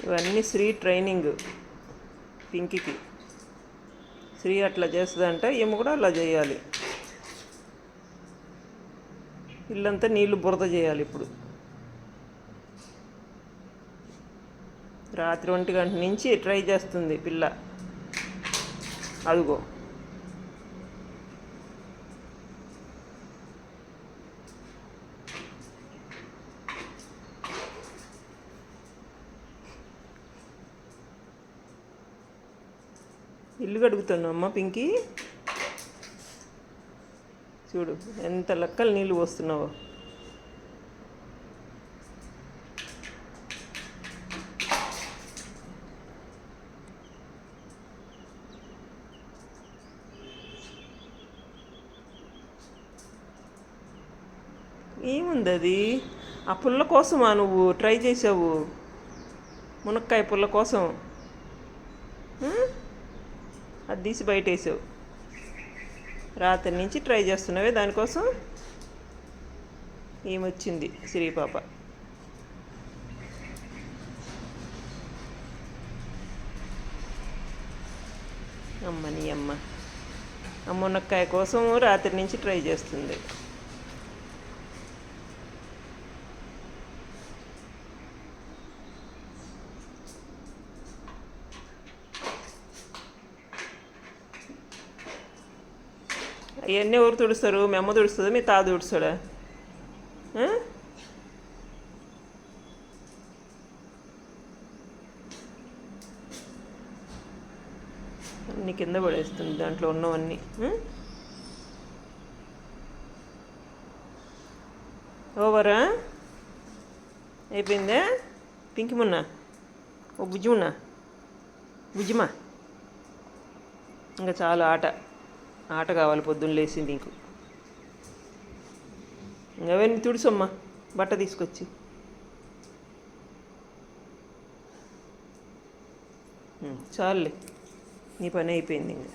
ఇవన్నీ శ్రీ ట్రైనింగ్ పింకీకి. శ్రీ అట్లా చేస్తుందంటే ఈమె కూడా అలా చేయాలి. ఇల్లంతా నీళ్లు బురద చేయాలి. ఇప్పుడు రాత్రి 1 గంట నుంచి ట్రై చేస్తుంది పిల్ల. అదిగో ఇల్లు కడుగుతున్నావు అమ్మ పింకీ. చూడు ఎంత లెక్కలు నీళ్ళు పోస్తున్నావో. ఏముంది అది? ఆ పుల్ల కోసమా నువ్వు ట్రై చేసావు? మునక్కాయ పుల్ల కోసం అది తీసి బయట వేసావు. రాత్రి నుంచి ట్రై చేస్తున్నావే దానికోసం. ఏమొచ్చింది శ్రీపాప. అమ్మని అమ్మ ఆ మునక్కాయ కోసం రాత్రి నుంచి ట్రై చేస్తుంది. అవన్నీ ఎవరు తుడుస్తారు? మీ అమ్మ తుడుస్తుందా? మీ తాత తుడుస్తాడా? అన్నీ కింద పడేస్తుంది దాంట్లో ఉన్నవన్నీ. ఓవరా అయిపోయిందా పింకి? మొన్న ఓ బుజ్జిమున్నా బుజ్జిమా, ఇంకా చాలా ఆట కావాలి పొద్దున్న లేచి నీకు. అవన్నీ తుడుసమ్మా బట్ట తీసుకొచ్చి. చాలులే నీ పని అయిపోయింది ఇంకా.